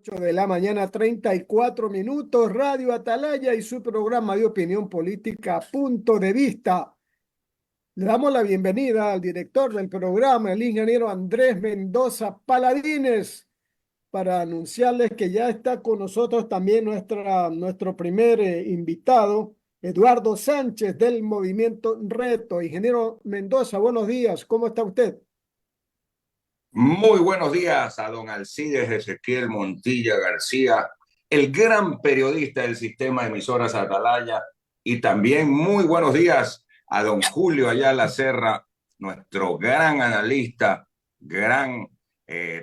8 de la mañana, 34 minutos, Radio Atalaya y su programa de opinión política, Punto de Vista. Le damos la bienvenida al director del programa, el ingeniero Andrés Mendoza Paladines, para anunciarles que ya está con nosotros también nuestro primer invitado, Eduardo Sánchez del Movimiento Reto. Ingeniero Mendoza, buenos días, ¿cómo está usted? Muy buenos días a don Alcides Ezequiel Montilla García, el gran periodista del sistema de emisoras Atalaya, y también muy buenos días a don Julio Ayala Serra, nuestro gran analista, gran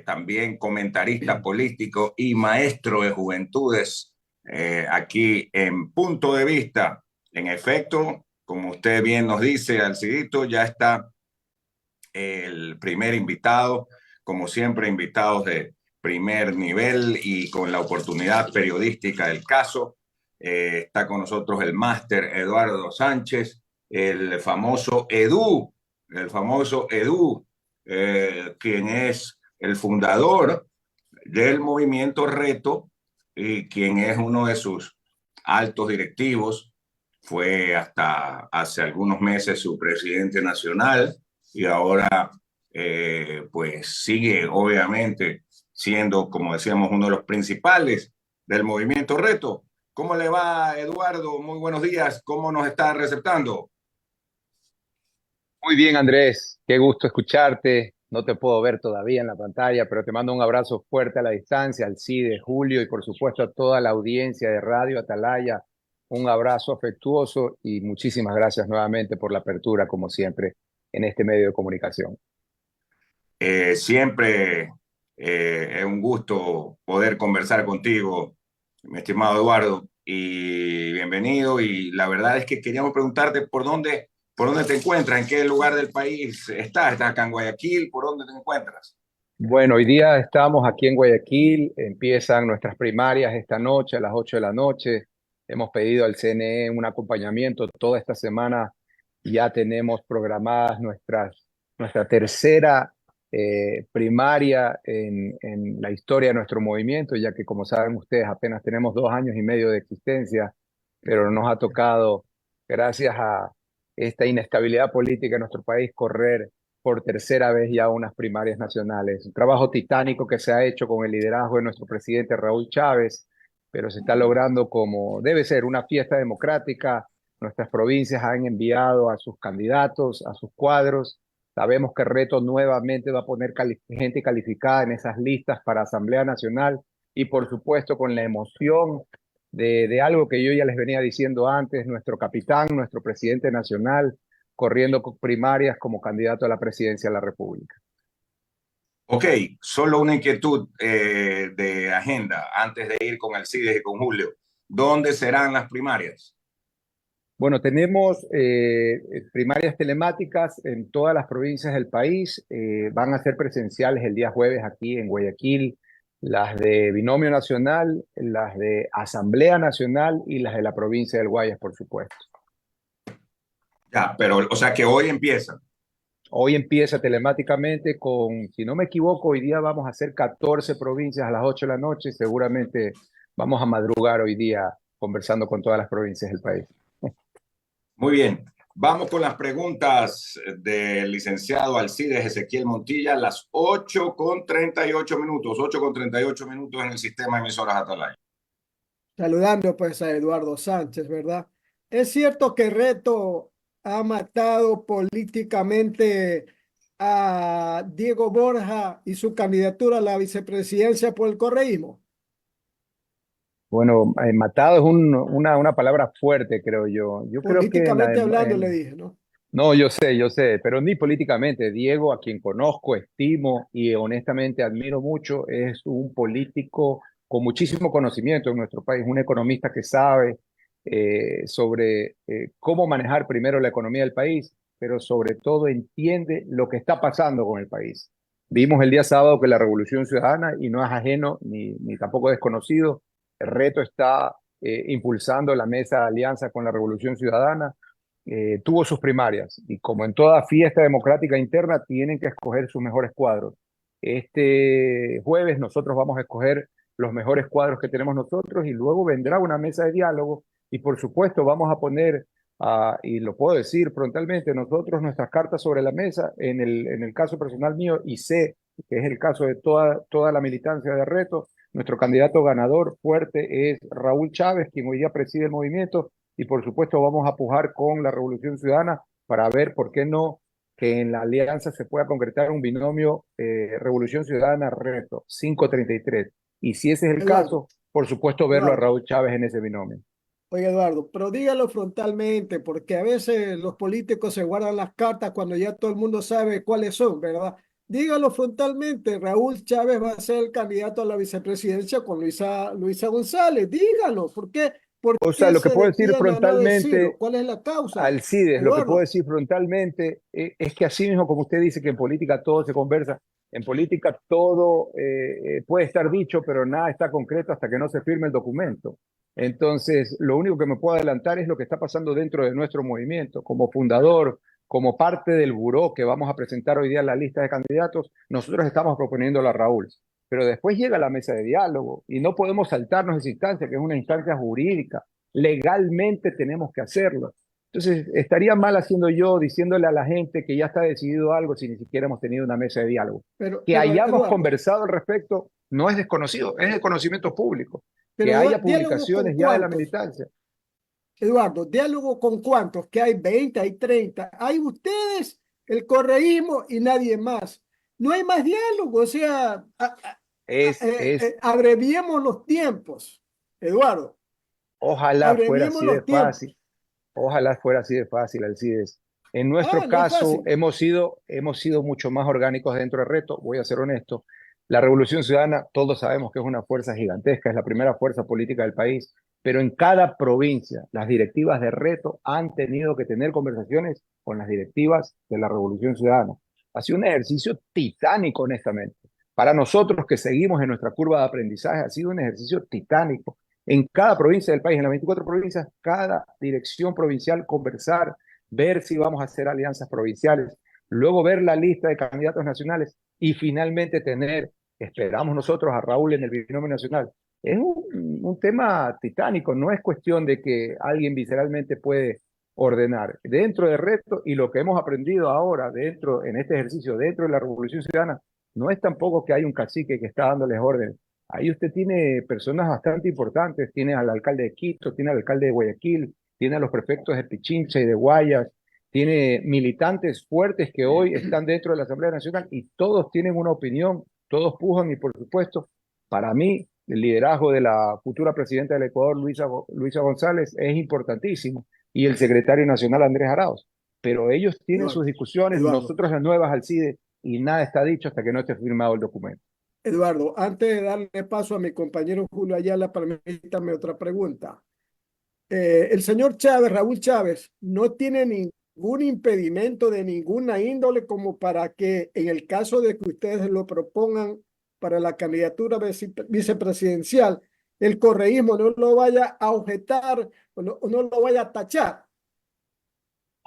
también comentarista político y maestro de juventudes aquí en Punto de Vista. En efecto, como usted bien nos dice, Alcidito, ya está el primer invitado, como siempre, invitados de primer nivel y con la oportunidad periodística del caso. Está con nosotros el máster Eduardo Sánchez, el famoso Edu, quien es el fundador del movimiento Reto y quien es uno de sus altos directivos. Fue hasta hace algunos meses su presidente nacional y ahora pues sigue obviamente siendo, como decíamos, uno de los principales del movimiento Reto. ¿Cómo le va, Eduardo? Muy buenos días. ¿Cómo nos está receptando? Muy bien, Andrés, qué gusto escucharte. No te puedo ver todavía en la pantalla, pero te mando un abrazo fuerte a la distancia, al CIDE, Julio, y por supuesto a toda la audiencia de Radio Atalaya. Un abrazo afectuoso y muchísimas gracias nuevamente por la apertura, como siempre, en este medio de comunicación. Siempre es un gusto poder conversar contigo, mi estimado Eduardo, y bienvenido. Y la verdad es que queríamos preguntarte por dónde te encuentras, en qué lugar del país estás. ¿Estás acá en Guayaquil? ¿Por dónde te encuentras? Bueno, hoy día estamos aquí en Guayaquil, empiezan nuestras primarias esta noche a las 8 de la noche. Hemos pedido al CNE un acompañamiento toda esta semana. Ya tenemos programadas nuestra tercera primaria en la historia de nuestro movimiento, ya que como saben ustedes apenas tenemos 2 años y medio de existencia, pero nos ha tocado, gracias a esta inestabilidad política en nuestro país, correr por tercera vez ya unas primarias nacionales. Un trabajo titánico que se ha hecho con el liderazgo de nuestro presidente Raúl Chávez, pero se está logrando como debe ser, una fiesta democrática. Nuestras provincias han enviado a sus candidatos, a sus cuadros. Sabemos que Reto nuevamente va a poner gente calificada en esas listas para Asamblea Nacional y por supuesto con la emoción de algo que yo ya les venía diciendo antes, nuestro capitán, nuestro presidente nacional, corriendo primarias como candidato a la presidencia de la República. Ok, solo una inquietud de agenda antes de ir con Alcides y con Julio. ¿Dónde serán las primarias? Bueno, tenemos primarias telemáticas en todas las provincias del país. Van a ser presenciales el día jueves aquí en Guayaquil, las de Binomio Nacional, las de Asamblea Nacional y las de la provincia del Guayas, por supuesto. Ya, pero, o sea que hoy empiezan. Hoy empieza telemáticamente con, si no me equivoco, hoy día vamos a hacer 14 provincias a las 8 de la noche. Seguramente vamos a madrugar hoy día conversando con todas las provincias del país. Muy bien. Vamos con las preguntas del licenciado Alcides Ezequiel Montilla, las 8:38 minutos, 8:38 minutos en el sistema de emisoras Atalaya. Saludando pues a Eduardo Sánchez, ¿verdad? Es cierto que Reto ha matado políticamente a Diego Borja y su candidatura a la vicepresidencia por el correísmo. Bueno, matado es una palabra fuerte, creo yo. Yo creo que Políticamente hablando, le dije, ¿no? no, yo sé, pero ni políticamente. Diego, a quien conozco, estimo y honestamente admiro mucho, es un político con muchísimo conocimiento en nuestro país, un economista que sabe sobre cómo manejar primero la economía del país, pero sobre todo entiende lo que está pasando con el país. Vimos el día sábado que la Revolución Ciudadana, y no es ajeno ni tampoco desconocido, el Reto está impulsando la mesa de alianza con la Revolución Ciudadana. Tuvo sus primarias y como en toda fiesta democrática interna tienen que escoger sus mejores cuadros. Este jueves nosotros vamos a escoger los mejores cuadros que tenemos nosotros y luego vendrá una mesa de diálogo y por supuesto vamos a poner, y lo puedo decir frontalmente, nosotros nuestras cartas sobre la mesa, en el caso personal mío y sé que es el caso de toda la militancia de Reto, nuestro candidato ganador fuerte es Raúl Chávez, quien hoy día preside el movimiento y por supuesto vamos a pujar con la Revolución Ciudadana para ver por qué no que en la alianza se pueda concretar un binomio Revolución Ciudadana Reto 533. Y si ese es el Eduardo, caso, por supuesto verlo a Eduardo, Raúl Chávez en ese binomio. oye Eduardo, pero dígalo frontalmente, porque a veces los políticos se guardan las cartas cuando ya todo el mundo sabe cuáles son, ¿verdad? Dígalo frontalmente, Raúl Chávez va a ser el candidato a la vicepresidencia con Luisa González, dígalo, ¿por qué? ¿Por O sea, qué lo que se puedo decir detiene a no decirlo? frontalmente, ¿Cuál es la causa, Alcides, lo que puedo Eduardo? decir frontalmente es que así mismo como usted dice que en política todo se conversa, en política todo puede estar dicho, pero nada está concreto hasta que no se firme el documento. Entonces, lo único que me puedo adelantar es lo que está pasando dentro de nuestro movimiento. Como fundador, como parte del buró que vamos a presentar hoy día en la lista de candidatos, nosotros estamos proponiéndolo a Raúl. Pero después llega la mesa de diálogo y no podemos saltarnos esa instancia, que es una instancia jurídica. Legalmente tenemos que hacerlo. Entonces, estaría mal haciendo yo diciéndole a la gente que ya está decidido algo si ni siquiera hemos tenido una mesa de diálogo. Que Pero hayamos Eduardo, conversado al respecto no es desconocido, es de conocimiento público. Que pero haya diálogo con publicaciones ya de la cuántos. militancia. Eduardo, diálogo con cuántos, que hay 20, hay 30, hay ustedes, el correísmo y nadie más. No hay más diálogo, o sea, Es, abreviemos los tiempos, Eduardo, ojalá fuera abreviemos así de los tiempos. fácil. Ojalá fuera así de fácil, Alcides. En nuestro No es caso, fácil. hemos sido mucho más orgánicos dentro del reto, voy a ser honesto. La Revolución Ciudadana, todos sabemos que es una fuerza gigantesca, es la primera fuerza política del país, pero en cada provincia las directivas de reto han tenido que tener conversaciones con las directivas de la Revolución Ciudadana. Ha sido un ejercicio titánico, honestamente. Para nosotros que seguimos en nuestra curva de aprendizaje, ha sido un ejercicio titánico en cada provincia del país, en las 24 provincias, cada dirección provincial conversar, ver si vamos a hacer alianzas provinciales, luego ver la lista de candidatos nacionales y finalmente tener, esperamos nosotros, a Raúl en el binomio nacional. Es un tema titánico, no es cuestión de que alguien visceralmente puede ordenar. Dentro del reto y lo que hemos aprendido ahora dentro, en este ejercicio, dentro de la Revolución Ciudadana, no es tampoco que hay un cacique que está dándoles órdenes. Ahí usted tiene personas bastante importantes, tiene al alcalde de Quito, tiene al alcalde de Guayaquil, tiene a los prefectos de Pichincha y de Guayas, tiene militantes fuertes que hoy están dentro de la Asamblea Nacional y todos tienen una opinión, todos pujan y por supuesto, para mí, el liderazgo de la futura presidenta del Ecuador, Luisa González, es importantísimo y el secretario nacional Andrés Arauz. Pero ellos tienen sus Eduardo, discusiones, Eduardo, nosotros las nuevas Alcide, y nada está dicho hasta que no esté firmado el documento. Eduardo, antes de darle paso a mi compañero Julio Ayala, permítame otra pregunta. El señor Chávez, Raúl Chávez, no tiene ningún impedimento de ninguna índole como para que en el caso de que ustedes lo propongan para la candidatura vicepresidencial, el correísmo no lo vaya a objetar o no lo vaya a tachar.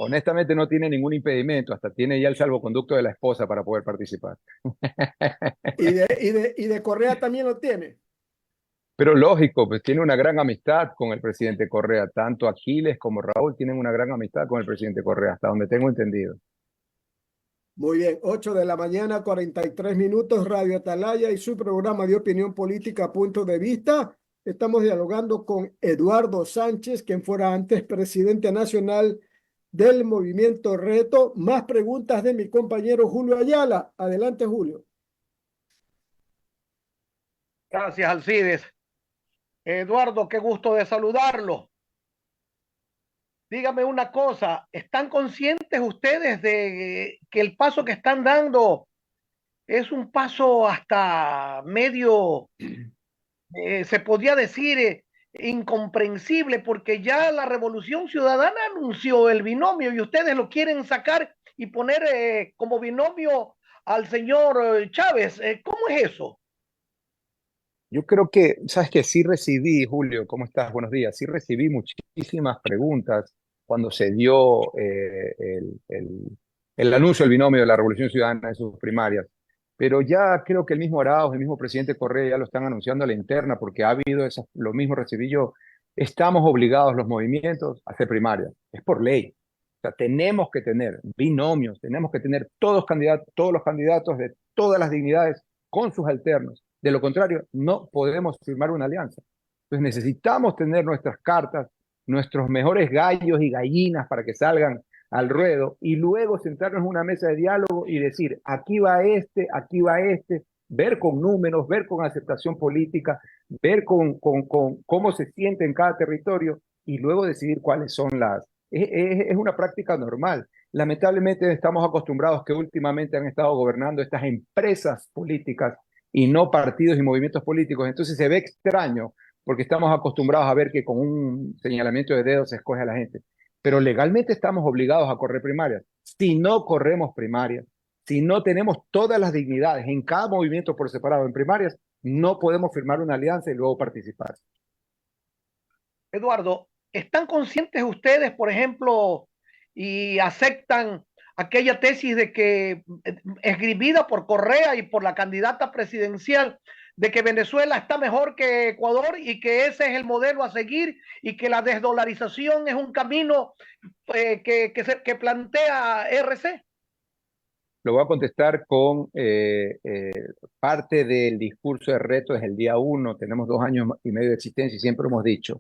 Honestamente no tiene ningún impedimento, hasta tiene ya el salvoconducto de la esposa para poder participar. Y de Correa también lo tiene. Pero lógico, pues tiene una gran amistad con el presidente Correa, tanto Aquiles como Raúl tienen una gran amistad con el presidente Correa, hasta donde tengo entendido. Muy bien, 8 de la mañana, 43 minutos, Radio Atalaya y su programa de opinión política, Punto de Vista. Estamos dialogando con Eduardo Sánchez, quien fuera antes presidente nacional del Movimiento Reto. Más preguntas de mi compañero Julio Ayala. Adelante, Julio. Gracias, Alcides. Eduardo, qué gusto de saludarlo. Dígame una cosa, ¿están conscientes ustedes de que el paso que están dando es un paso hasta medio, se podría decir, incomprensible, porque ya la Revolución Ciudadana anunció el binomio y ustedes lo quieren sacar y poner como binomio al señor Chávez? ¿Cómo es eso? Yo creo que, sabes que sí recibí, Julio, ¿cómo estás? Buenos días. Sí recibí muchísimas preguntas cuando se dio el anuncio del binomio de la Revolución Ciudadana en sus primarias. pero ya creo que el mismo Arauz, el mismo presidente Correa ya lo están anunciando a la interna porque ha habido lo mismo recibí yo. Estamos obligados los movimientos a hacer primarias, es por ley. O sea, tenemos que tener binomios, tenemos que tener todos los candidatos de todas las dignidades con sus alternos. De lo contrario, no podemos firmar una alianza. Entonces necesitamos tener nuestras cartas, nuestros mejores gallos y gallinas para que salgan al ruedo y luego sentarnos en una mesa de diálogo y decir, aquí va este, ver con números, ver con aceptación política, ver con cómo se siente en cada territorio y luego decidir cuáles son las... Es una práctica normal. Lamentablemente estamos acostumbrados que últimamente han estado gobernando estas empresas políticas y no partidos y movimientos políticos. Entonces se ve extraño porque estamos acostumbrados a ver que con un señalamiento de dedos se escoge a la gente. Pero legalmente estamos obligados a correr primarias. Si no corremos primarias, si no tenemos todas las dignidades en cada movimiento por separado en primarias, no podemos firmar una alianza y luego participar. Eduardo, ¿están conscientes ustedes, por ejemplo, y aceptan aquella tesis de que, esgrimida por Correa y por la candidata presidencial, de que Venezuela está mejor que Ecuador y que ese es el modelo a seguir y que la desdolarización es un camino que plantea RC? Lo voy a contestar con parte del discurso de reto desde el día 1. Tenemos 2 años y medio de existencia y siempre hemos dicho,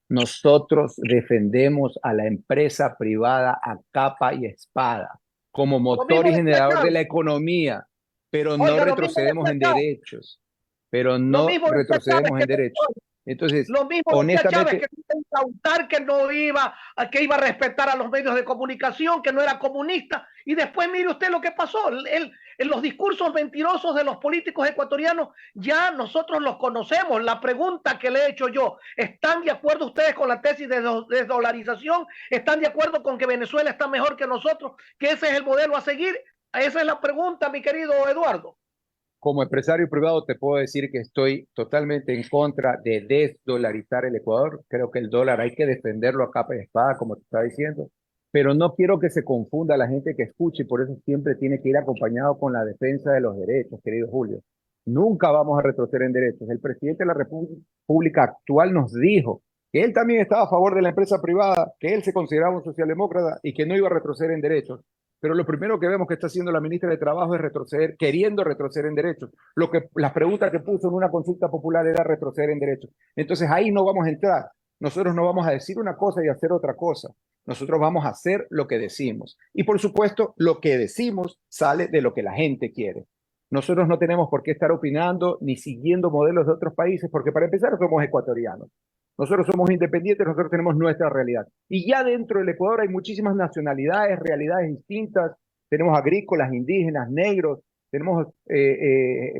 nosotros defendemos a la empresa privada a capa y espada como motor y generador de la economía, pero no Oiga, lo mismo retrocedemos en decía Chávez. derechos, pero Lo no mismo decía Chávez retrocedemos que en derechos. Entonces, Lo mismo decía Chávez, honestamente, que no iba a incautar, que iba a respetar a los medios de comunicación, que no era comunista. Y después mire usted lo que pasó. En los discursos mentirosos de los políticos ecuatorianos ya nosotros los conocemos. La pregunta que le he hecho yo, ¿están de acuerdo ustedes con la tesis de desdolarización? ¿Están de acuerdo con que Venezuela está mejor que nosotros? ¿Que ese es el modelo a seguir? Esa es la pregunta, mi querido Eduardo. como empresario privado te puedo decir que estoy totalmente en contra de desdolarizar el Ecuador. Creo que el dólar hay que defenderlo a capa y espada, como te estaba diciendo, pero no quiero que se confunda la gente que escuche y por eso siempre tiene que ir acompañado con la defensa de los derechos, querido Julio. Nunca vamos a retroceder en derechos. El presidente de la República actual nos dijo que él también estaba a favor de la empresa privada, que él se consideraba un socialdemócrata y que no iba a retroceder en derechos. Pero lo primero que vemos que está haciendo la ministra de Trabajo es retroceder, queriendo retroceder en derechos. Las preguntas que puso en una consulta popular era retroceder en derechos. Entonces ahí no vamos a entrar. Nosotros no vamos a decir una cosa y hacer otra cosa. Nosotros vamos a hacer lo que decimos. Y por supuesto, lo que decimos sale de lo que la gente quiere. Nosotros no tenemos por qué estar opinando ni siguiendo modelos de otros países, porque para empezar somos ecuatorianos. Nosotros somos independientes, nosotros tenemos nuestra realidad. Y ya dentro del Ecuador hay muchísimas nacionalidades, realidades distintas. Tenemos agrícolas, indígenas, negros, tenemos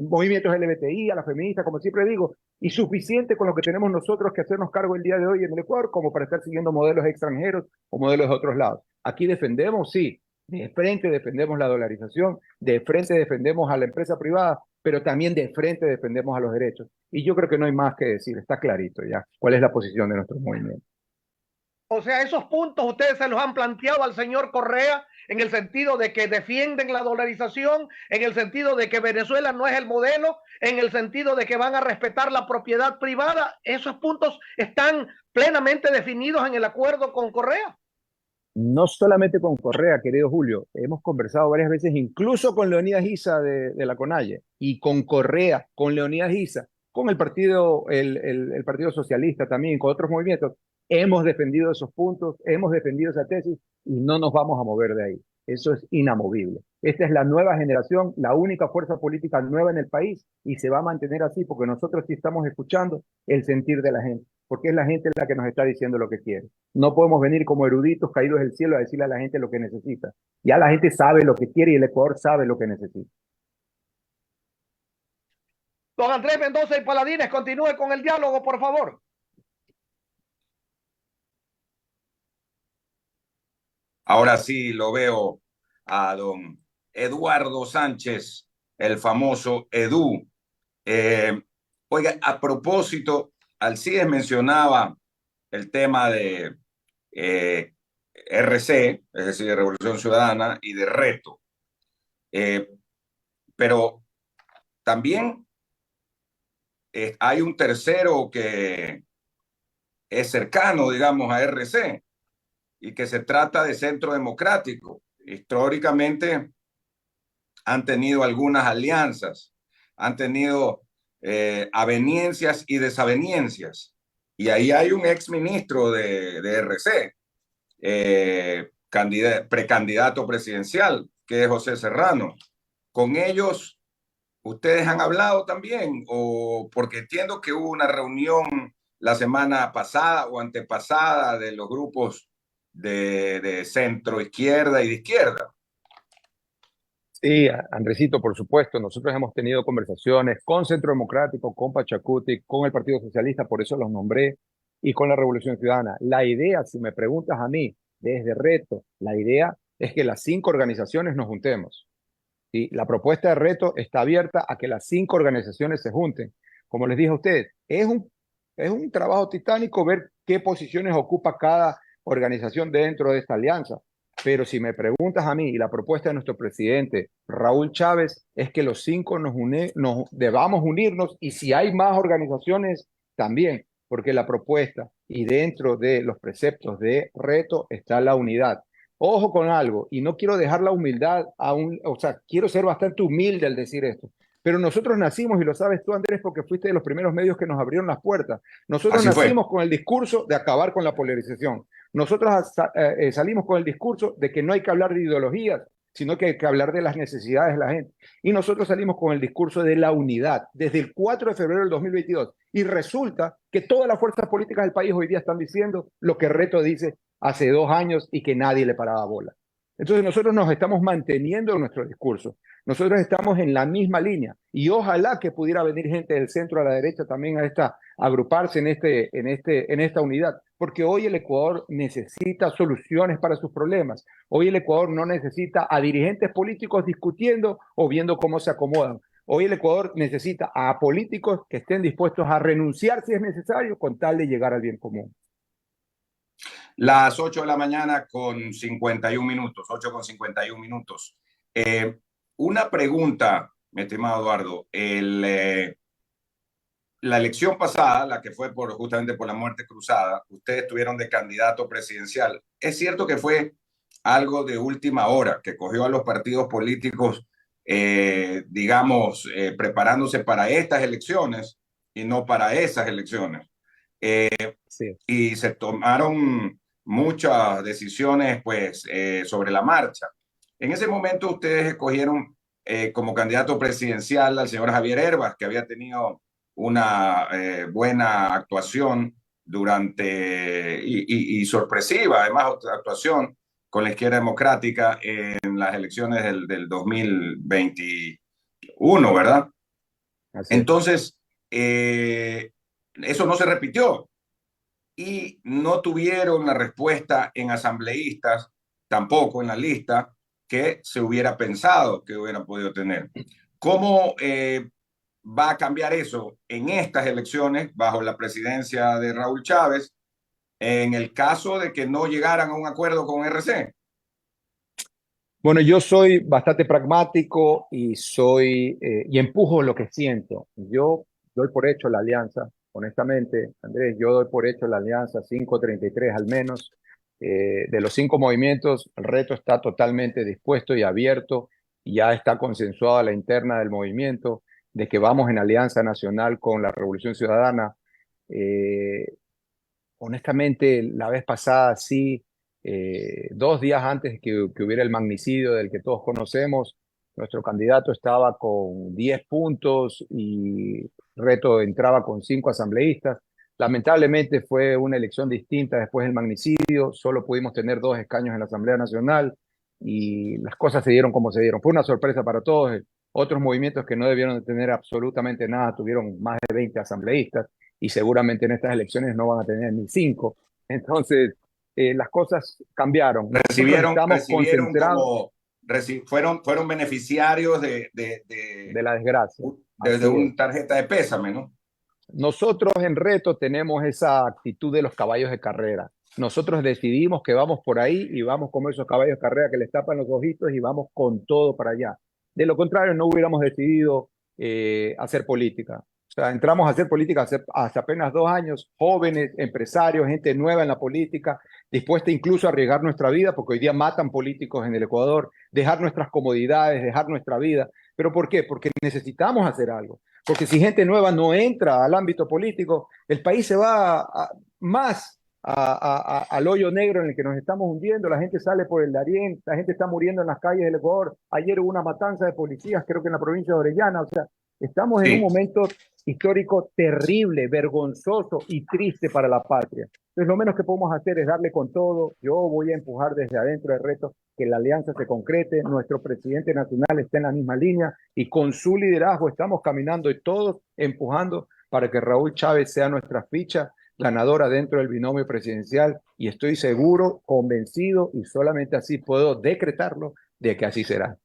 movimientos LGBTI, a las feministas, como siempre digo, y suficiente con lo que tenemos nosotros que hacernos cargo el día de hoy en el Ecuador como para estar siguiendo modelos extranjeros o modelos de otros lados. Aquí defendemos, sí, de frente defendemos la dolarización, de frente defendemos a la empresa privada, pero también de frente defendemos a los derechos. Y yo creo que no hay más que decir, está clarito ya cuál es la posición de nuestro movimiento. O sea, esos puntos ustedes se los han planteado al señor Correa en el sentido de que defienden la dolarización, en el sentido de que Venezuela no es el modelo, en el sentido de que van a respetar la propiedad privada. Esos puntos están plenamente definidos en el acuerdo con Correa. No solamente con Correa, querido Julio, hemos conversado varias veces, incluso con Leonidas Issa de la CONAIE, y con Correa, con Leonidas Issa, con el Partido Socialista también, con otros movimientos. Hemos defendido esos puntos, hemos defendido esa tesis y no nos vamos a mover de ahí. Eso es inamovible. Esta es la nueva generación, la única fuerza política nueva en el país y se va a mantener así porque nosotros sí estamos escuchando el sentir de la gente, porque es la gente la que nos está diciendo lo que quiere. No podemos venir como eruditos caídos del cielo a decirle a la gente lo que necesita. Ya la gente sabe lo que quiere y el Ecuador sabe lo que necesita. Don Andrés Mendoza y Paladines, continúe con el diálogo, por favor. Ahora sí lo veo a don Eduardo Sánchez, el famoso Edu. Oiga, a propósito, Alcides mencionaba el tema de RC, es decir, de Revolución Ciudadana, y de Reto. Pero también hay un tercero que es cercano, digamos, a RC y que se trata de Centro Democrático. Históricamente han tenido algunas alianzas, han tenido aveniencias y desaveniencias. Y ahí hay un exministro de RC, precandidato presidencial, que es José Serrano. Con ellos, ¿ustedes han hablado también? O porque entiendo que hubo una reunión la semana pasada o antepasada de los grupos de centro izquierda y de izquierda. Sí, Andresito, por supuesto, nosotros hemos tenido conversaciones con Centro Democrático, con Pachacuti, con el Partido Socialista, por eso los nombré, y con la Revolución Ciudadana. La idea, si me preguntas a mí, desde Reto, la idea es que las 5 organizaciones nos juntemos. ¿Sí? La propuesta de Reto está abierta a que las 5 organizaciones se junten. Como les dije a ustedes, es un trabajo titánico ver qué posiciones ocupa cada organización dentro de esta alianza. Pero si me preguntas a mí, y la propuesta de nuestro presidente Raúl Chávez es que los 5 nos debamos unirnos, y si hay más organizaciones también, porque la propuesta y dentro de los preceptos de Reto está la unidad. Ojo con algo, y no quiero dejar la humildad o sea, quiero ser bastante humilde al decir esto, pero nosotros nacimos, y lo sabes tú, Andrés, porque fuiste de los primeros medios que nos abrieron las puertas. Nosotros Así fue. nacimos con el discurso de acabar con la polarización. Nosotros salimos con el discurso de que no hay que hablar de ideologías, sino que hay que hablar de las necesidades de la gente. Y nosotros salimos con el discurso de la unidad desde el 4 de febrero del 2022. Y resulta que todas las fuerzas políticas del país hoy día están diciendo lo que Reto dice hace 2 años y que nadie le paraba bola. Entonces nosotros nos estamos manteniendo en nuestro discurso. Nosotros estamos en la misma línea, y ojalá que pudiera venir gente del centro a la derecha también a agruparse en esta unidad, porque hoy el Ecuador necesita soluciones para sus problemas. Hoy el Ecuador no necesita a dirigentes políticos discutiendo o viendo cómo se acomodan. Hoy el Ecuador necesita a políticos que estén dispuestos a renunciar si es necesario con tal de llegar al bien común. Las 8 de la mañana con 51 minutos, 8 con 51 minutos. Una pregunta, mi estimado Eduardo. La elección pasada, la que fue justamente por la muerte cruzada, ustedes tuvieron de candidato presidencial. Es cierto que fue algo de última hora, que cogió a los partidos políticos, digamos, preparándose para estas elecciones y no para esas elecciones. Sí. Y se tomaron muchas decisiones pues sobre la marcha. En ese momento ustedes escogieron como candidato presidencial al señor Javier Hervas, que había tenido una buena actuación durante y sorpresiva, además, actuación con la izquierda democrática en las elecciones del 2021, ¿verdad? Entonces, eso no se repitió. Y no tuvieron la respuesta en asambleístas, tampoco en la lista, que se hubiera pensado que hubieran podido tener. ¿Cómo va a cambiar eso en estas elecciones bajo la presidencia de Raúl Chávez en el caso de que no llegaran a un acuerdo con RC? Bueno, yo soy bastante pragmático y y empujo lo que siento. Yo doy por hecho la alianza. Honestamente, Andrés, yo doy por hecho la alianza 533 al menos. De los 5 movimientos, el Reto está totalmente dispuesto y abierto. Ya está consensuada la interna del movimiento de que vamos en alianza nacional con la Revolución Ciudadana. Honestamente, la vez pasada sí, 2 días antes que hubiera el magnicidio del que todos conocemos, nuestro candidato estaba con 10 puntos y Reto entraba con 5 asambleístas. Lamentablemente fue una elección distinta después del magnicidio, solo pudimos tener 2 escaños en la Asamblea Nacional y las cosas se dieron como se dieron. Fue una sorpresa para todos. Otros movimientos que no debieron de tener absolutamente nada tuvieron más de 20 asambleístas y seguramente en estas elecciones no van a tener ni 5. Entonces, las cosas cambiaron. Fueron beneficiarios de la desgracia. De una tarjeta de pésame, ¿no? Nosotros en Reto tenemos esa actitud de los caballos de carrera. Nosotros decidimos que vamos por ahí y vamos como esos caballos de carrera que les tapan los ojitos y vamos con todo para allá. De lo contrario, no hubiéramos decidido hacer política. O sea, entramos a hacer política hace apenas 2 años, jóvenes, empresarios, gente nueva en la política, dispuesta incluso a arriesgar nuestra vida, porque hoy día matan políticos en el Ecuador, dejar nuestras comodidades, dejar nuestra vida. ¿Pero por qué? Porque necesitamos hacer algo. Porque si gente nueva no entra al ámbito político, el país se va más al hoyo negro en el que nos estamos hundiendo. La gente sale por el Darién, la gente está muriendo en las calles del Ecuador. Ayer hubo una matanza de policías, creo que en la provincia de Orellana. O sea, estamos en un momento histórico terrible, vergonzoso y triste para la patria. Entonces, lo menos que podemos hacer es darle con todo. Yo voy a empujar desde adentro el reto que la alianza se concrete. Nuestro presidente nacional está en la misma línea y con su liderazgo estamos caminando y todos empujando para que Raúl Chávez sea nuestra ficha ganadora dentro del binomio presidencial, y estoy seguro, convencido, y solamente así puedo decretarlo, de que así será.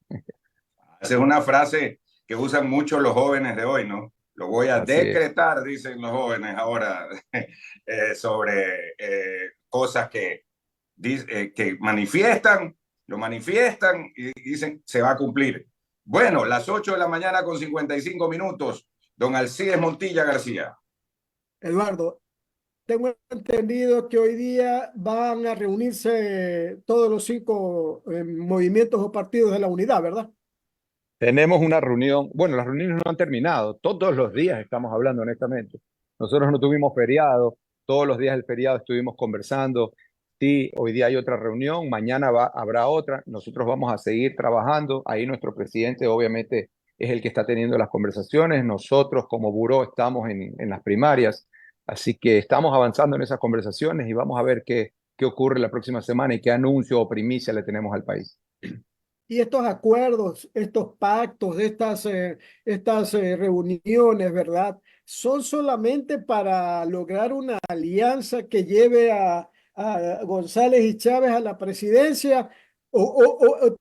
Esa es una frase que usan mucho los jóvenes de hoy, ¿no? Lo voy a Así decretar, dicen los jóvenes ahora, sobre cosas que manifiestan, lo manifiestan y dicen se va a cumplir. Bueno, las 8 de la mañana con 55 minutos. Don Alcides Montilla García. Eduardo, tengo entendido que hoy día van a reunirse todos los 5 movimientos o partidos de la unidad, ¿verdad? Tenemos una reunión, bueno, las reuniones no han terminado, todos los días estamos hablando honestamente. Nosotros no tuvimos feriado, todos los días del feriado estuvimos conversando. Sí, hoy día hay otra reunión, mañana habrá otra, nosotros vamos a seguir trabajando. Ahí nuestro presidente obviamente es el que está teniendo las conversaciones, nosotros como buró estamos en las primarias, así que estamos avanzando en esas conversaciones y vamos a ver qué ocurre la próxima semana y qué anuncio o primicia le tenemos al país. Y estos acuerdos, estos pactos, estas reuniones, ¿verdad? ¿Son solamente para lograr una alianza que lleve a González y Chávez a la presidencia? ¿O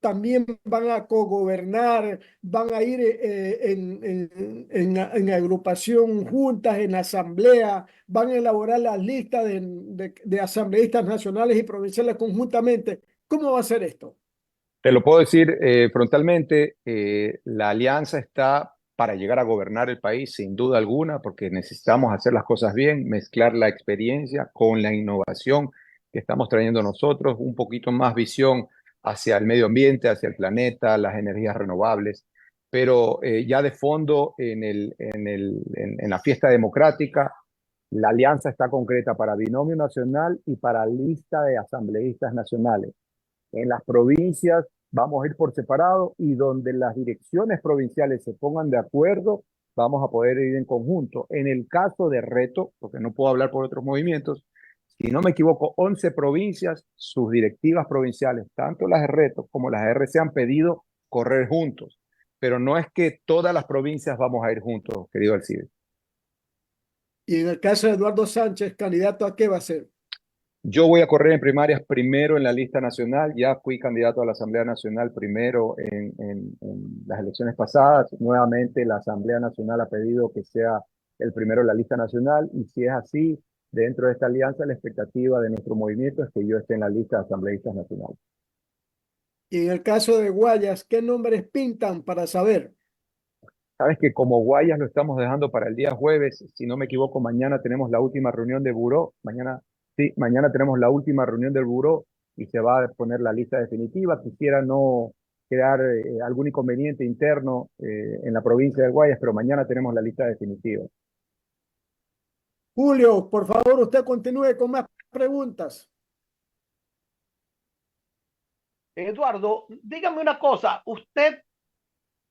también van a cogobernar, van a ir en agrupación juntas, en asamblea, van a elaborar las listas de asambleístas nacionales y provinciales conjuntamente? ¿Cómo va a ser esto? Te lo puedo decir frontalmente, la alianza está para llegar a gobernar el país sin duda alguna, porque necesitamos hacer las cosas bien, mezclar la experiencia con la innovación que estamos trayendo nosotros, un poquito más visión hacia el medio ambiente, hacia el planeta, las energías renovables, pero ya de fondo en la fiesta democrática, la alianza está concreta para binomio nacional y para lista de asambleístas nacionales. En las provincias vamos a ir por separado y donde las direcciones provinciales se pongan de acuerdo, vamos a poder ir en conjunto. En el caso de Reto, porque no puedo hablar por otros movimientos, si no me equivoco, 11 provincias, sus directivas provinciales, tanto las de Reto como las de RC, han pedido correr juntos. Pero no es que todas las provincias vamos a ir juntos, querido Alcides. Y en el caso de Eduardo Sánchez, ¿candidato a qué va a ser? Yo voy a correr en primarias primero en la lista nacional, ya fui candidato a la Asamblea Nacional primero en las elecciones pasadas, nuevamente la Asamblea Nacional ha pedido que sea el primero en la lista nacional y si es así, dentro de esta alianza la expectativa de nuestro movimiento es que yo esté en la lista de asambleístas nacionales. Y en el caso de Guayas, ¿qué nombres pintan para saber? Sabes que como Guayas lo estamos dejando para el día jueves, si no me equivoco, mañana tenemos la última reunión de buró, mañana tenemos la última reunión del buró y se va a poner la lista definitiva. Quisiera no crear algún inconveniente interno en la provincia de Guayas, pero mañana tenemos la lista definitiva. Julio, por favor, usted continúe con más preguntas. Eduardo, dígame una cosa, usted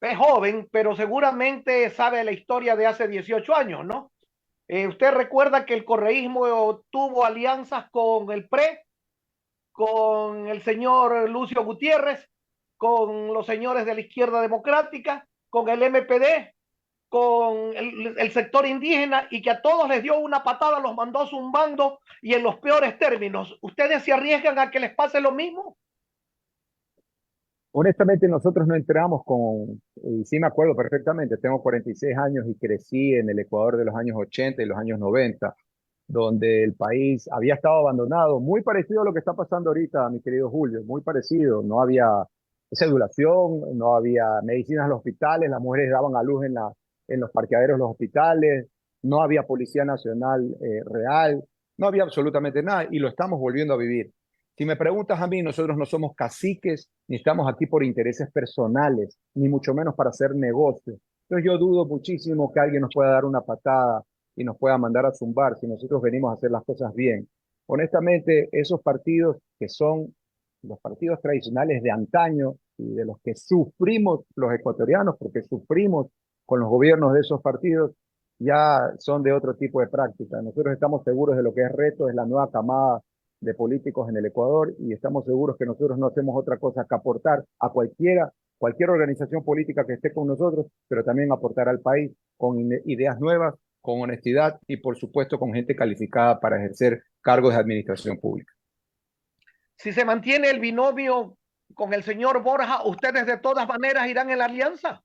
es joven, pero seguramente sabe la historia de hace 18 años, ¿no? Usted recuerda que el correísmo tuvo alianzas con el PRE, con el señor Lucio Gutiérrez, con los señores de la izquierda democrática, con el MPD, con el sector indígena y que a todos les dio una patada, los mandó zumbando y en los peores términos. ¿Ustedes se arriesgan a que les pase lo mismo? Honestamente, nosotros no entramos y sí me acuerdo perfectamente, tengo 46 años y crecí en el Ecuador de los años 80 y los años 90, donde el país había estado abandonado, muy parecido a lo que está pasando ahorita, mi querido Julio, muy parecido, no había sedulación, no había medicinas en los hospitales, las mujeres daban a luz en los parqueaderos de los hospitales, no había policía nacional real, no había absolutamente nada y lo estamos volviendo a vivir. Si me preguntas a mí, nosotros no somos caciques, ni estamos aquí por intereses personales, ni mucho menos para hacer negocios. Entonces yo dudo muchísimo que alguien nos pueda dar una patada y nos pueda mandar a zumbar si nosotros venimos a hacer las cosas bien. Honestamente, esos partidos que son los partidos tradicionales de antaño y de los que sufrimos los ecuatorianos, porque sufrimos con los gobiernos de esos partidos, ya son de otro tipo de práctica. Nosotros estamos seguros de lo que es Reto, es la nueva camada de políticos en el Ecuador y estamos seguros que nosotros no hacemos otra cosa que aportar a cualquier organización política que esté con nosotros, pero también aportar al país con ideas nuevas, con honestidad y por supuesto con gente calificada para ejercer cargos de administración pública. Si se mantiene el binomio con el señor Borja, ¿ustedes de todas maneras irán en la alianza?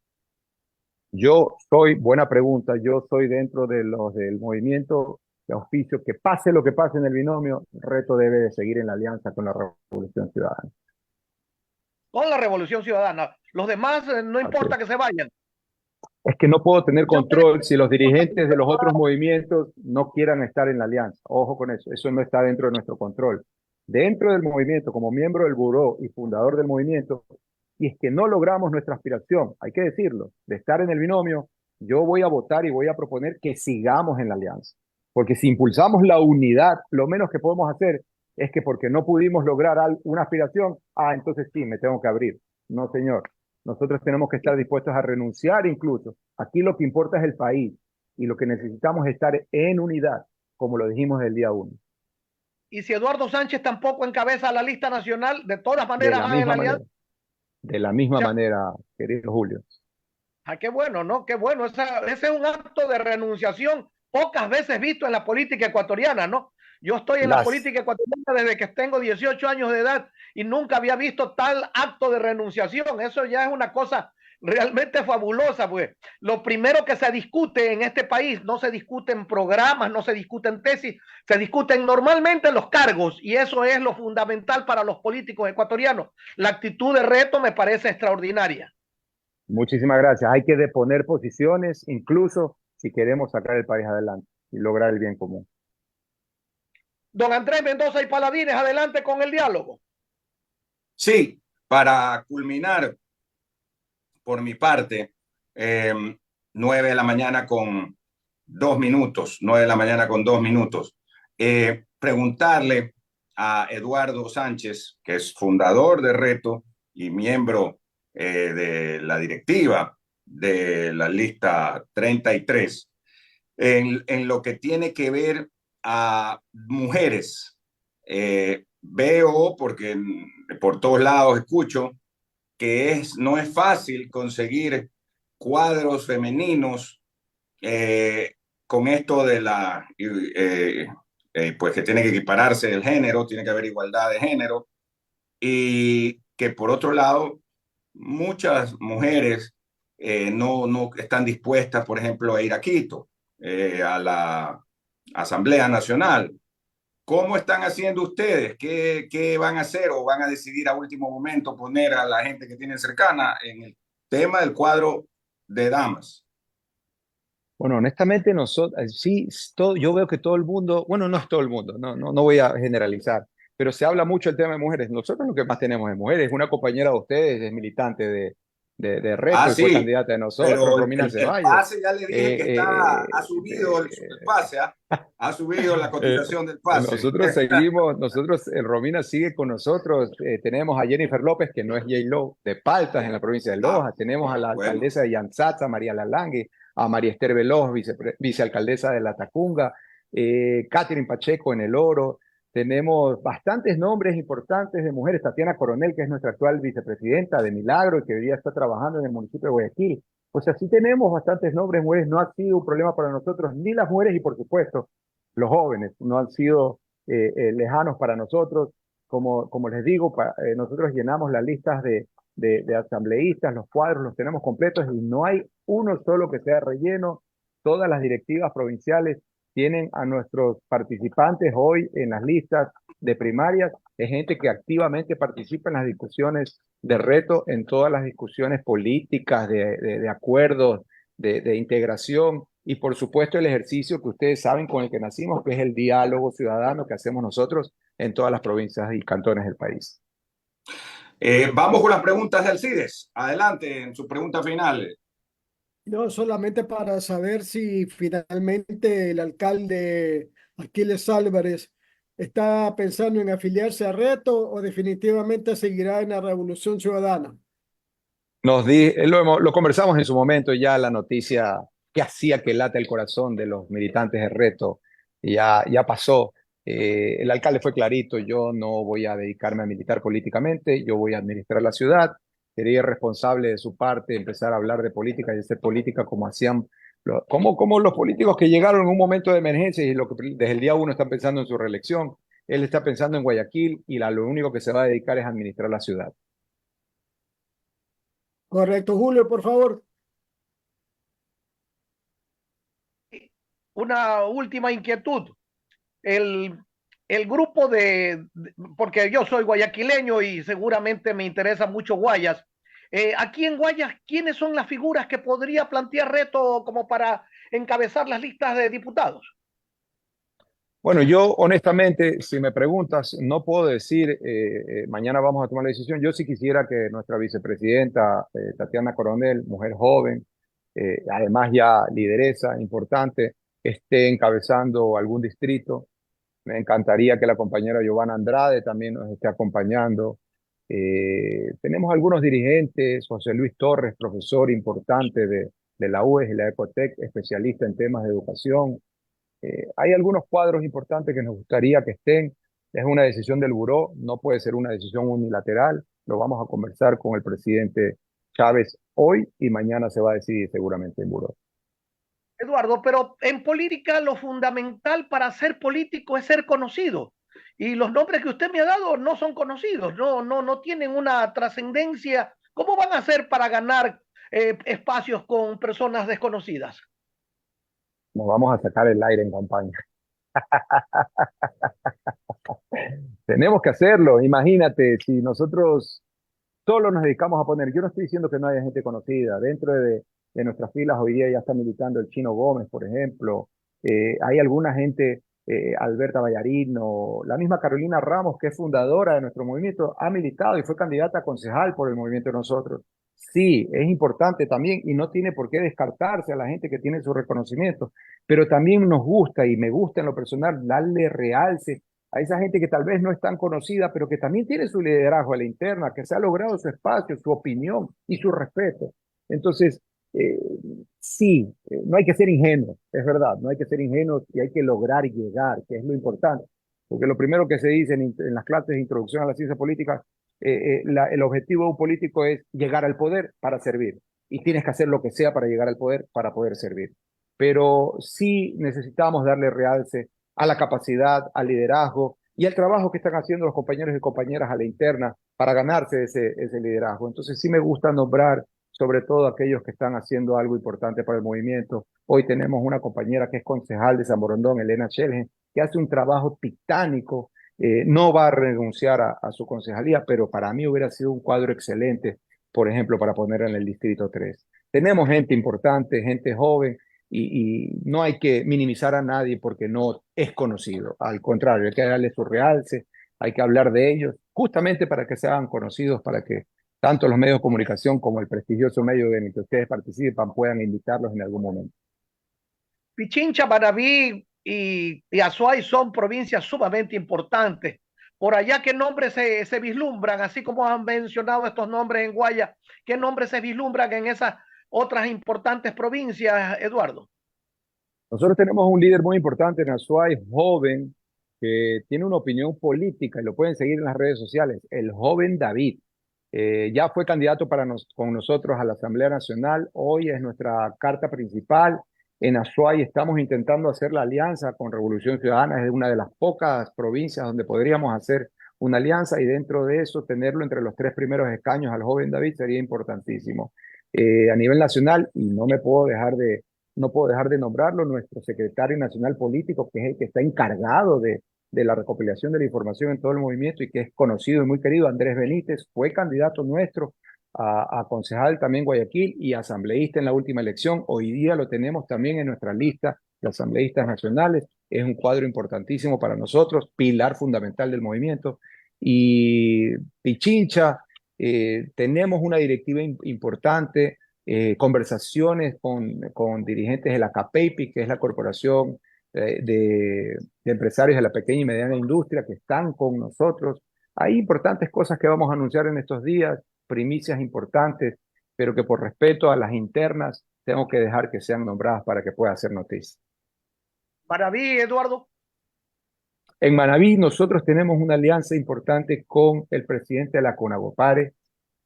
Buena pregunta, yo soy dentro de los del movimiento de auspicio, que pase lo que pase en el binomio, Reto debe de seguir en la alianza con la Revolución Ciudadana. Con la Revolución Ciudadana. Los demás no importa que se vayan. Es que no puedo tener control si los dirigentes de los otros movimientos no quieran estar en la alianza. Ojo con eso, eso no está dentro de nuestro control. Dentro del movimiento, como miembro del buró y fundador del movimiento, y es que no logramos nuestra aspiración, hay que decirlo, de estar en el binomio, yo voy a votar y voy a proponer que sigamos en la alianza. Porque si impulsamos la unidad, lo menos que podemos hacer es que porque no pudimos lograr una aspiración, entonces sí, me tengo que abrir. No, señor. Nosotros tenemos que estar dispuestos a renunciar incluso. Aquí lo que importa es el país y lo que necesitamos es estar en unidad, como lo dijimos el día 1. Y si Eduardo Sánchez tampoco encabeza la lista nacional, de todas maneras va en la alianza. De la misma manera, querido Julio. Qué bueno, ¿no? Qué bueno. Ese es un acto de renunciación pocas veces visto en la política ecuatoriana, ¿no? Yo estoy en la política ecuatoriana desde que tengo 18 años de edad y nunca había visto tal acto de renunciación. Eso ya es una cosa realmente fabulosa, pues. Lo primero que se discute en este país, no se discuten programas, no se discuten tesis, se discuten normalmente los cargos y eso es lo fundamental para los políticos ecuatorianos. La actitud de Reto me parece extraordinaria. Muchísimas gracias. Hay que deponer posiciones, incluso si queremos sacar el país adelante y lograr el bien común. Don Andrés Mendoza y Paladines, adelante con el diálogo. Sí, para culminar, por mi parte, 9 de la mañana con 2 minutos, 9 de la mañana con 2 minutos. Preguntarle a Eduardo Sánchez, que es fundador de Reto y miembro de la directiva de la lista 33, en lo que tiene que ver a mujeres. Veo, porque por todos lados escucho, que no es fácil conseguir cuadros femeninos con esto de pues que tiene que equipararse el género, tiene que haber igualdad de género, y que por otro lado muchas mujeres no están dispuestas, por ejemplo, a ir a Quito, a la Asamblea Nacional. ¿Cómo están haciendo ustedes? ¿Qué van a hacer o van a decidir a último momento poner a la gente que tienen cercana en el tema del cuadro de damas? Bueno, honestamente, sí, yo veo que todo el mundo, bueno, no es todo el mundo, no voy a generalizar, pero se habla mucho del tema de mujeres. Nosotros lo que más tenemos es mujeres. Una compañera de ustedes es militante de Reto y fue Sí, candidata de nosotros, pero Romina el Ceballos. pase, ya le dije que ha subido el pase, ha subido la cotización del pase. Nosotros seguimos, Romina sigue con nosotros. Tenemos a Jennifer López, que no es J-Lo, de Paltas en la provincia de Loja. Tenemos a la alcaldesa de Yanzatza, María Lalangue, a María Esther Veloz, vicealcaldesa de La Tacunga, Catherine Pacheco en El Oro. Tenemos bastantes nombres importantes de mujeres. Tatiana Coronel, que es nuestra actual vicepresidenta de Milagro y que hoy día está trabajando en el municipio de Guayaquil. Pues así tenemos bastantes nombres de mujeres. No ha sido un problema para nosotros, ni las mujeres y por supuesto los jóvenes. No han sido lejanos para nosotros. Como les digo, nosotros llenamos las listas de asambleístas, los cuadros los tenemos completos y no hay uno solo que sea relleno. Todas las directivas provinciales tienen a nuestros participantes hoy en las listas de primarias, es gente que activamente participa en las discusiones de reto, en todas las discusiones políticas, de acuerdos, de integración y por supuesto el ejercicio que ustedes saben con el que nacimos, que es el diálogo ciudadano que hacemos nosotros en todas las provincias y cantones del país. Vamos con las preguntas de Alcides. Adelante en su pregunta final. No, solamente para saber si finalmente el alcalde Aquiles Álvarez está pensando en afiliarse a Reto o definitivamente seguirá en la Revolución Ciudadana. Lo conversamos en su momento, ya la noticia que hacía que late el corazón de los militantes de Reto ya pasó. El alcalde fue clarito, yo no voy a dedicarme a militar políticamente, yo voy a administrar la ciudad. Sería irresponsable de su parte empezar a hablar de política y hacer política como hacían, como los políticos que llegaron en un momento de emergencia y lo que desde el día uno están pensando en su reelección. Él está pensando en Guayaquil y lo único que se va a dedicar es a administrar la ciudad. Correcto, Julio, por favor. Una última inquietud. El, el grupo porque yo soy guayaquileño y seguramente me interesa mucho Guayas. Aquí en Guayas, ¿quiénes son las figuras que podría plantear Reto como para encabezar las listas de diputados? Bueno, yo honestamente, si me preguntas, no puedo decir, mañana vamos a tomar la decisión. Yo sí quisiera que nuestra vicepresidenta, Tatiana Coronel, mujer joven, además ya lideresa importante, esté encabezando algún distrito. Me encantaría que la compañera Giovanna Andrade también nos esté acompañando. Tenemos algunos dirigentes, José Luis Torres, profesor importante de la UES y la Ecotec, especialista en temas de educación. Hay algunos cuadros importantes que nos gustaría que estén. Es una decisión del buró, no puede ser una decisión unilateral. Lo vamos a conversar con el presidente Chávez hoy y mañana se va a decidir seguramente en buró. Eduardo, pero en política lo fundamental para ser político es ser conocido. Y los nombres que usted me ha dado no son conocidos, no tienen una trascendencia. ¿Cómo van a hacer para ganar espacios con personas desconocidas? Nos vamos a sacar el aire en campaña. Tenemos que hacerlo. Imagínate, si nosotros solo nos dedicamos a poner, yo no estoy diciendo que no haya gente conocida, dentro de nuestras filas hoy día ya está militando el Chino Gómez, por ejemplo, hay alguna gente, Alberta Vallarino, la misma Carolina Ramos, que es fundadora de nuestro movimiento, ha militado y fue candidata a concejal por el movimiento de nosotros. Sí, es importante también y no tiene por qué descartarse a la gente que tiene su reconocimiento, pero también nos gusta y me gusta en lo personal darle realce a esa gente que tal vez no es tan conocida, pero que también tiene su liderazgo a la interna, que se ha logrado su espacio, su opinión y su respeto. Entonces, eh, sí, no hay que ser ingenuos, es verdad, no hay que ser ingenuos y hay que lograr llegar, que es lo importante. Porque lo primero que se dice en las clases de introducción a la ciencia política, el objetivo de un político es llegar al poder para servir. Y tienes que hacer lo que sea para llegar al poder para poder servir. Pero sí necesitamos darle realce a la capacidad, al liderazgo y al trabajo que están haciendo los compañeros y compañeras a la interna para ganarse ese liderazgo. Entonces sí me gusta nombrar sobre todo aquellos que están haciendo algo importante para el movimiento. Hoy tenemos una compañera que es concejal de San Borondón, Elena Schelgen, que hace un trabajo titánico. No va a renunciar a su concejalía, pero para mí hubiera sido un cuadro excelente, por ejemplo, para poner en el Distrito 3. Tenemos gente importante, gente joven, y no hay que minimizar a nadie porque no es conocido. Al contrario, hay que darle su realce, hay que hablar de ellos, justamente para que sean conocidos, para que tanto los medios de comunicación como el prestigioso medio en el que ustedes participan puedan invitarlos en algún momento. Pichincha, Manabí y Azuay son provincias sumamente importantes. Por allá, ¿qué nombres se vislumbran? Así como han mencionado estos nombres en Guaya, ¿qué nombres se vislumbran en esas otras importantes provincias, Eduardo? Nosotros tenemos un líder muy importante en Azuay, joven, que tiene una opinión política y lo pueden seguir en las redes sociales, el joven David. Ya fue candidato con nosotros a la Asamblea Nacional, hoy es nuestra carta principal. En Azuay estamos intentando hacer la alianza con Revolución Ciudadana, es una de las pocas provincias donde podríamos hacer una alianza y dentro de eso tenerlo entre los 3 primeros escaños al joven David sería importantísimo. A nivel nacional, y no me puedo dejar no puedo dejar de nombrarlo, nuestro secretario nacional político, que es el que está encargado de la recopilación de la información en todo el movimiento y que es conocido y muy querido, Andrés Benítez, fue candidato nuestro a concejal también Guayaquil y asambleísta en la última elección. Hoy día lo tenemos también en nuestra lista de asambleístas nacionales. Es un cuadro importantísimo para nosotros, pilar fundamental del movimiento. Y Pichincha, tenemos una directiva importante, conversaciones con dirigentes de la CAPEIPI, que es la Corporación de Empresarios de la Pequeña y Mediana Industria, que están con nosotros. Hay importantes cosas que vamos a anunciar en estos días, primicias importantes, pero que por respeto a las internas tengo que dejar que sean nombradas para que pueda hacer noticia. Manaví, Eduardo. En Manaví nosotros tenemos una alianza importante con el presidente de la CONAGOPARE.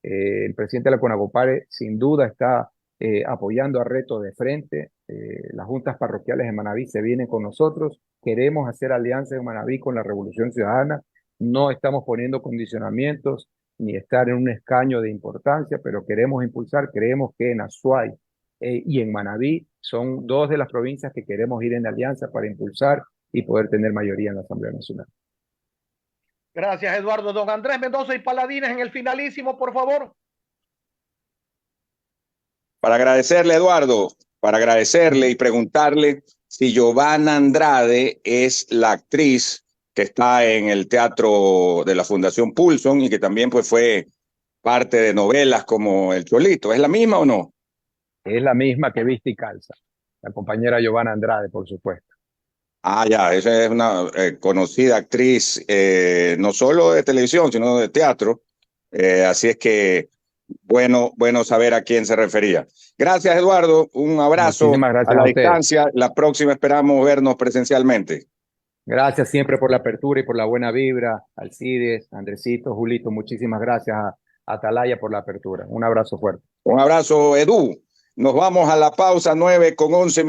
El presidente de la CONAGOPARE sin duda está apoyando a Reto de Frente. Las juntas parroquiales de Manaví se vienen con nosotros. Queremos hacer alianza en Manaví con la Revolución Ciudadana. No estamos poniendo condicionamientos ni estar en un escaño de importancia, pero queremos impulsar. Creemos que en Azuay y en Manaví son dos de las provincias que queremos ir en alianza para impulsar y poder tener mayoría en la Asamblea Nacional. Gracias, Eduardo. Don Andrés Mendoza y Paladines en el finalísimo, por favor. Para agradecerle, Eduardo, para agradecerle y preguntarle si Giovanna Andrade es la actriz que está en el teatro de la Fundación Pulson y que también pues fue parte de novelas como El Cholito. ¿Es la misma o no? Es la misma que viste y calza. La compañera Giovanna Andrade, por supuesto. Ah, ya, esa es una conocida actriz, no solo de televisión, sino de teatro. Así es que bueno saber a quién se refería. Gracias, Eduardo. Un abrazo gracias a la a distancia. La próxima esperamos vernos presencialmente. Gracias siempre por la apertura y por la buena vibra. Alcides, Andresito, Julito, muchísimas gracias a Atalaya por la apertura. Un abrazo fuerte. Un abrazo, Edu. Nos vamos a la pausa, 9:11.